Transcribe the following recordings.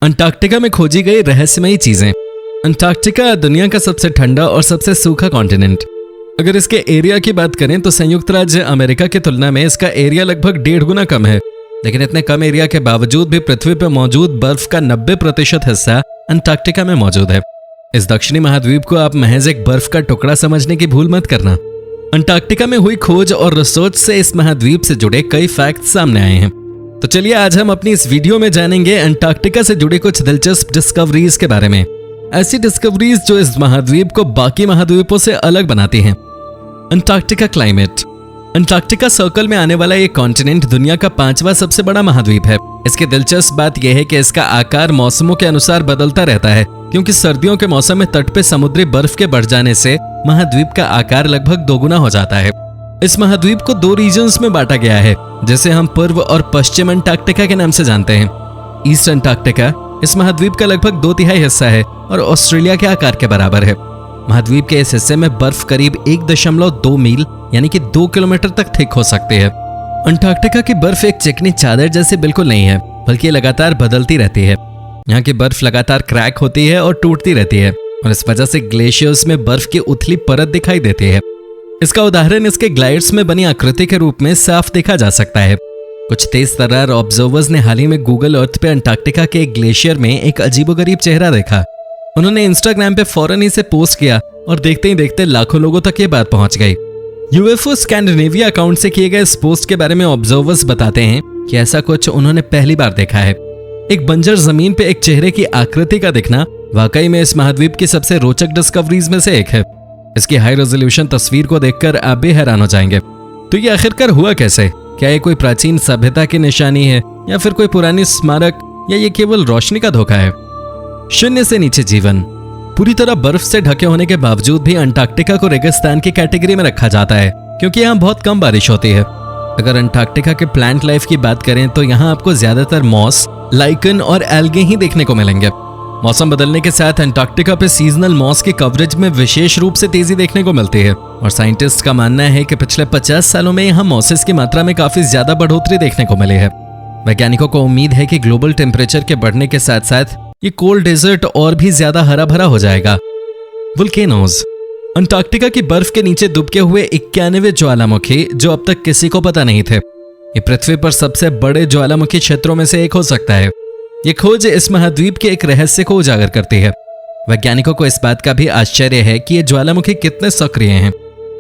Antarctica में खोजी गई रहस्यमयी चीजें। अंटार्कटिका दुनिया का सबसे ठंडा और सबसे सूखा कॉन्टिनेंट। अगर इसके एरिया की बात करें तो संयुक्त राज्य अमेरिका की तुलना में इसका एरिया लगभग 1.5 गुना कम है। लेकिन इतने कम एरिया के बावजूद भी पृथ्वी पर मौजूद बर्फ का 90% हिस्सा अंटार्कटिका में मौजूद है। इस दक्षिणी महाद्वीप को आप महज एक बर्फ का टुकड़ा समझने की भूल मत करना। अंटार्कटिका में हुई खोज और रिसर्च से इस महाद्वीप से जुड़े कई फैक्ट्स सामने आए हैं। तो चलिए आज हम अपनी इस वीडियो में जानेंगे अंटार्कटिका से जुड़ी कुछ दिलचस्प डिस्कवरीज के बारे में। ऐसी डिस्कवरीज जो इस महाद्वीप को बाकी महाद्वीपों से अलग बनाती हैं। Antarctica climate. अंटार्कटिका सर्कल में आने वाला ये कॉन्टिनेंट दुनिया का 5वां सबसे बड़ा महाद्वीप है। इसकी दिलचस्प बात यह है कि इसका आकार मौसमों के अनुसार बदलता रहता है, क्योंकि सर्दियों के मौसम में तट पे समुद्री बर्फ के बढ़ जाने से महाद्वीप का आकार लगभग 2 गुना हो जाता है। इस महाद्वीप को 2 रीजन्स में बांटा गया है, जिसे हम पूर्व और पश्चिम अंटार्कटिका के नाम से जानते हैं। ईस्ट अंटार्कटिका इस महाद्वीप का लगभग 2/3 हिस्सा है और ऑस्ट्रेलिया के आकार के बराबर है। महाद्वीप के इस हिस्से में बर्फ करीब 1.2 मील यानी कि 2 किलोमीटर तक थिक हो सकती है। अंटार्कटिका की बर्फ एक चिकनी चादर जैसी बिल्कुल नहीं है, बल्कि लगातार बदलती रहती है। यहाँ की बर्फ लगातार क्रैक होती है और टूटती रहती है, और इस वजह से ग्लेशियर्स में बर्फ की उथली परत दिखाई देती है। इसका उदाहरण इसके ग्लाइड्स में बनी आकृति के रूप में साफ देखा जा सकता है। कुछ तेज तर्रार ऑब्जर्वर्स ने हाल ही में गूगल अर्थ पे अंटार्कटिका के एक ग्लेशियर में एक अजीबोगरीब चेहरा देखा। उन्होंने इंस्टाग्राम पे फौरन इसे पोस्ट किया और देखते ही देखते लाखों लोगों तक ये बात पहुंच गई। यूएफओ स्कैंडिनेविया अकाउंट से किए गए इस पोस्ट के बारे में ऑब्जर्वर्स बताते हैं कि ऐसा कुछ उन्होंने पहली बार देखा है। एक बंजर जमीन पे एक चेहरे की आकृति का दिखना वाकई में इस महाद्वीप की सबसे रोचक डिस्कवरीज में से एक है। इसकी हाई रेजोल्यूशन तस्वीर को देखकर आप भी हैरान हो जाएंगे। तो ये आखिरकार हुआ कैसे? क्या ये कोई प्राचीन सभ्यता की निशानी है, या फिर कोई पुरानी स्मारक, या ये केवल रोशनी का धोखा है? शून्य से नीचे जीवन। पूरी तरह बर्फ से ढके होने के बावजूद भी अंटार्कटिका को रेगिस्तान की कैटेगरी में रखा जाता है, क्योंकि यहाँ बहुत कम बारिश होती है। अगर अंटार्कटिका के प्लांट लाइफ की बात करें तो यहाँ आपको ज्यादातर मॉस, लाइकन और एल्गे ही देखने को मिलेंगे। मौसम बदलने के साथ अंटार्कटिका पे सीजनल मॉस की कवरेज में विशेष रूप से तेजी देखने को मिलती है, और साइंटिस्ट का मानना है कि पिछले 50 सालों में यहाँ मॉसेस की मात्रा में काफी ज्यादा बढ़ोतरी देखने को मिली है। वैज्ञानिकों को उम्मीद है कि ग्लोबल टेम्परेचर के बढ़ने के साथ साथ ये कोल्ड डेजर्ट और भी ज्यादा हरा भरा हो जाएगा। वोल्केनोज। अंटार्कटिका की बर्फ के नीचे दुबके हुए 91 ज्वालामुखी जो अब तक किसी को पता नहीं थे। ये पृथ्वी पर सबसे बड़े ज्वालामुखी क्षेत्रों में से एक हो सकता है। ये खोज इस महाद्वीप के एक रहस्य को उजागर करती है। वैज्ञानिकों को इस बात का भी आश्चर्य है कि ये ज्वालामुखी कितने सक्रिय हैं।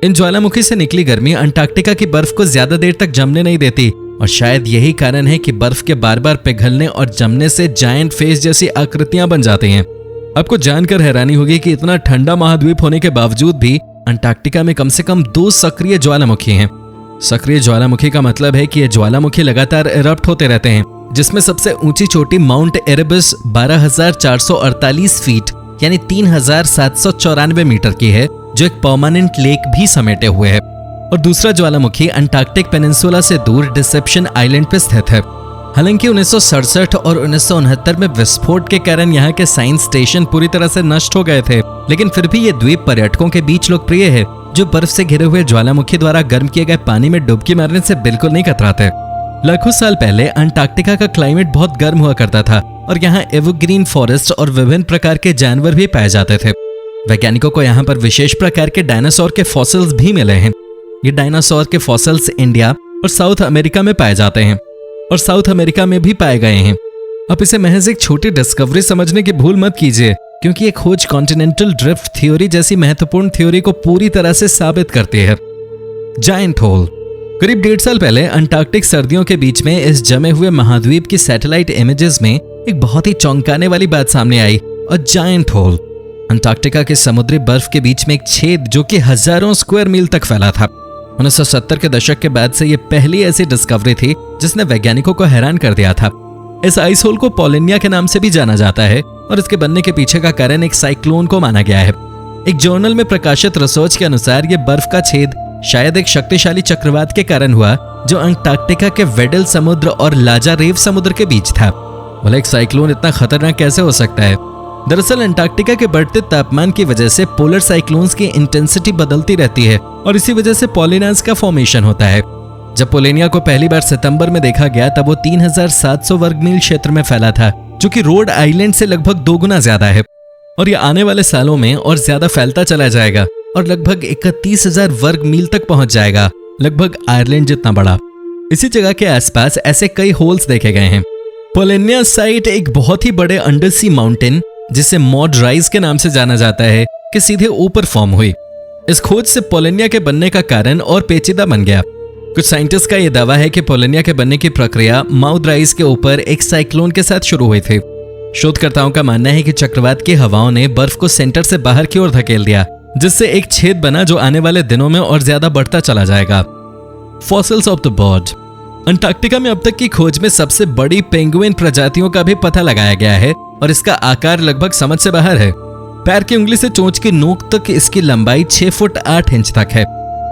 इन ज्वालामुखी से निकली गर्मी अंटार्कटिका की बर्फ को ज्यादा देर तक जमने नहीं देती, और शायद यही कारण है कि बर्फ के बार बार पिघलने और जमने से जायंट फेस जैसी आकृतियां बन जाती हैं। आपको जानकर हैरानी होगी कि इतना ठंडा महाद्वीप होने के बावजूद भी अंटार्कटिका में कम से कम 2 सक्रिय ज्वालामुखी हैं। सक्रिय ज्वालामुखी का मतलब है कि ये ज्वालामुखी लगातार इरप्ट होते रहते हैं, जिसमें सबसे ऊंची चोटी माउंट एरेबस 12,448 फीट यानी 3,794 मीटर की है, जो एक परमानेंट लेक भी समेटे हुए है। और दूसरा ज्वालामुखी अंटार्कटिक पेनिनसुला से दूर डिसेप्शन आइलैंड पर स्थित है। हालांकि 1967 और 1969 में विस्फोट के कारण यहाँ के साइंस स्टेशन पूरी तरह से नष्ट हो गए थे, लेकिन फिर भी ये द्वीप पर्यटकों के बीच लोकप्रिय है, जो बर्फ से घिरे हुए ज्वालामुखी द्वारा गर्म किए गए पानी में डुबकी मारने से बिल्कुल नहीं कतराते। लाखों साल पहले अंटार्कटिका का क्लाइमेट बहुत गर्म हुआ करता था, और यहाँ एवरग्रीन फॉरेस्ट और विभिन्न प्रकार के जानवर भी पाए जाते थे। वैज्ञानिकों को यहाँ पर विशेष प्रकार के डायनासोर के फॉसिल्स भी मिले हैं। ये डायनासोर के फॉसिल्स इंडिया और साउथ अमेरिका में पाए जाते हैं, और साउथ अमेरिका में भी पाए गए हैं। आप इसे महज एक छोटी डिस्कवरी समझने की भूल मत कीजिए, क्योंकि ये खोज कॉन्टिनेंटल ड्रिफ्ट थ्योरी जैसी महत्वपूर्ण थ्योरी को पूरी तरह से साबित करती है। Giant hole. करीब 1.5 साल पहले अंटार्कटिक सर्दियों के बीच में इस जमे हुए महाद्वीप की सैटेलाइट इमेजेस में एक बहुत ही चौंकाने वाली बात सामने आई, और जायंट होल। अंटार्कटिका के समुद्री बर्फ के बीच में एक छेद जो कि हजारों स्क्वायर मील तक फैला था। 1970 के दशक के बाद से ये पहली ऐसी डिस्कवरी थी जिसने वैज्ञानिकों को हैरान कर दिया था। इस आइस होल को पोलिनिया के नाम से भी जाना जाता है, और इसके बनने के पीछे का कारण एक साइक्लोन को माना गया है। एक जर्नल में प्रकाशित रिसर्च के अनुसार ये बर्फ का छेद शायद एक शक्तिशाली चक्रवात के कारण हुआ, जो अंटार्कटिका के वेडल समुद्र और लाजारेव समुद्र के बीच था। भले एक साइक्लोन इतना खतरनाक कैसे हो सकता है? दरअसल अंटार्कटिका के बढ़ते तापमान की वजह से पोलर साइक्लोन्स की इंटेंसिटी बदलती रहती है, और इसी वजह से पोलिनास का फॉर्मेशन होता है। जब पोलिनिया को पहली बार सितंबर में देखा गया तब वो 3,700 वर्ग मील क्षेत्र में फैला था, जो कि रोड आइलैंड से लगभग 2 गुना ज्यादा है और ये आने वाले सालों में और ज्यादा फैलता चला जाएगा और लगभग 31,000 वर्ग मील तक पहुंच जाएगा, लगभग आयरलैंड जितना बड़ा। इसी जगह के आसपास ऐसे कई होल्स देखे गए हैं। पोलेनिया साइट एक बहुत ही बड़े अंडरसी माउंटेन, जिसे मॉड राइज के नाम से जाना जाता है, कि सीधे ऊपर फॉर्म हुई। इस खोज से पोलेनिया के बनने का कारण और पेचीदा बन गया। कुछ साइंटिस्ट का यह दावा है कि पोलेनिया के बनने की प्रक्रिया माउथ राइज के ऊपर एक साइक्लोन के साथ शुरू हुई थी। शोधकर्ताओं का मानना है कि चक्रवात की हवाओं ने बर्फ को सेंटर से बाहर की ओर धकेल दिया, जिससे एक छेद बना जो आने वाले दिनों में और ज्यादा बढ़ता चला जाएगा। Fossils of the bird. Antarctica में अब तक की खोज में सबसे बड़ी पेंगुइन प्रजातियों का भी पता लगाया गया है और इसका आकार लगभग समझ से बाहर है। पैर की उंगली से चोंच की नोक तक इसकी लंबाई 6 फुट 8 इंच तक है।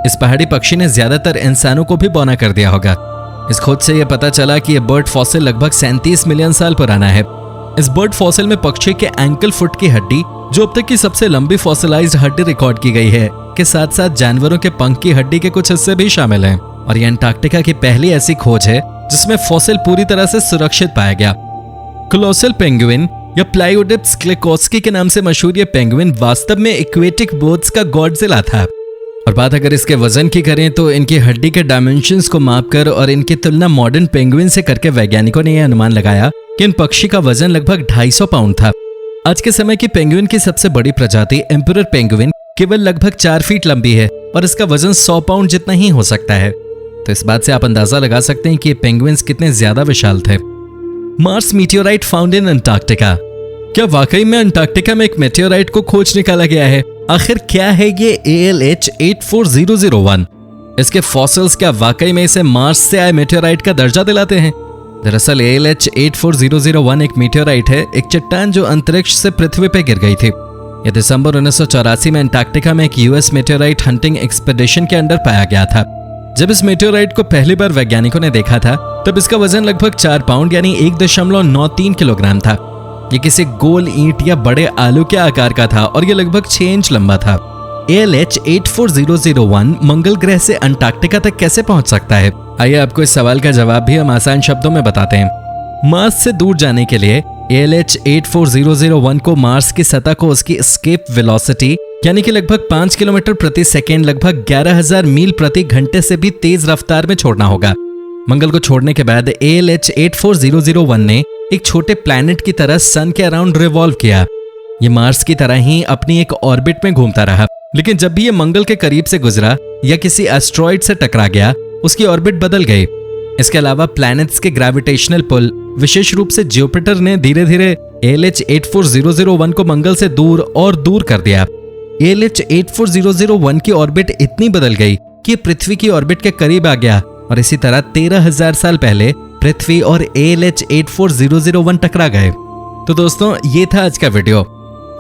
इस पहाड़ी पक्षी ने ज्यादातर इंसानों को भी बौना कर दिया होगा। इस खोज से यह पता चला कि यह बर्ड फॉसिल लगभग 37 मिलियन साल पुराना है। इस बर्ड फॉसिल में पक्षी के एंकल फुट की हड्डी, जो अब तक की सबसे लंबी फॉसिलाइज्ड हड्डी रिकॉर्ड की गई है, के साथ साथ जानवरों के पंख की हड्डी के कुछ हिस्से भी शामिल हैं। और यह अंटार्कटिका की पहली ऐसी खोज है जिसमें फॉसिल पूरी तरह से सुरक्षित पाया गया। कोलोसल पेंगुइन या प्लायोडिप्स क्लेकोस्की के नाम से मशहूर ये पेंगुइन वास्तव में एक्वेटिक बर्ड्स का गॉडजिला था। और बात अगर इसके वजन की करें तो इनकी हड्डी के डायमेंशंस को मापकर और इनकी तुलना मॉडर्न पेंगुइन से करके वैज्ञानिकों ने यह अनुमान लगाया कि इन पक्षी का वजन लगभग 250 पाउंड था। आज के समय की पेंगुइन की सबसे बड़ी प्रजाति एम्परर पेंगुइन केवल लगभग 4 फीट लंबी है और इसका वजन 100 पाउंड जितना ही हो सकता है। तो इस बात से आप अंदाजा लगा सकते हैं कि ये पेंगुइन्स कितने ज्यादा विशाल थे। Mars meteorite found in Antarctica. क्या वाकई में अंटार्कटिका में एक मेटियोराइट को खोज निकाला गया है? आखिर क्या है ये ALH 84001? इसके फॉसिल्स क्या वाकई में इसे मार्स से आए मेटियोराइट का दर्जा दिलाते हैं? दरअसल ALH 84001 एक मेटियोराइट है, एक चट्टान जो अंतरिक्ष से पृथ्वी पर गिर गई थी। यह दिसंबर 1984 में अंटार्कटिका में एक US मेटियोराइट हंटिंग एक्सपेडिशन के अंडर पाया गया था। जब इस मेटियोराइट को पहली बार वैज्ञानिकों ने देखा था तब इसका वजन लगभग 4 पाउंड यानी 1.93 किलोग्राम था। ये किसी गोल ईंट या बड़े आलू के आकार का था और ये लगभग 6 इंच लंबा था। ALH 84001 मंगल ग्रह से अंटार्कटिका तक कैसे पहुंच सकता है? आइए आपको इस सवाल का जवाब भी हम आसान शब्दों में बताते हैं। मार्स से दूर जाने के लिए ALH 84001 को मार्स की सतह को उसकी एस्केप वेलोसिटी यानी कि लगभग 5 किलोमीटर प्रति सेकेंड, लगभग 11,000 मील प्रति घंटे से भी तेज रफ्तार में छोड़ना होगा। मंगल को छोड़ने के बाद ALH 84001 ने एक छोटे प्लैनेट की तरह सन के अराउंड रिवॉल्व किया। ये मार्स की तरह ही अपनी एक ऑर्बिट में घूमता रहा, लेकिन जब भी ये मंगल के करीब से गुजरा या किसी एस्ट्रॉइड से टकरा गया, उसकी ऑर्बिट बदल गई। इसके अलावा प्लैनेट्स के ग्रेविटेशनल पुल, विशेष रूप से जुपिटर ने धीरे धीरे ALH 84001 को मंगल से दूर और दूर कर दिया। ALH 84001 की ऑर्बिट इतनी बदल गई कि पृथ्वी की ऑर्बिट के करीब आ गया और इसी तरह 13,000 साल पहले पृथ्वी और ALH 84001 टकरा गए। तो दोस्तों, ये था आज का वीडियो।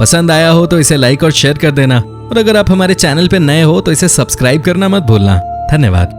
पसंद आया हो तो इसे लाइक और शेयर कर देना और अगर आप हमारे चैनल पे नए हो तो इसे सब्सक्राइब करना मत भूलना। धन्यवाद।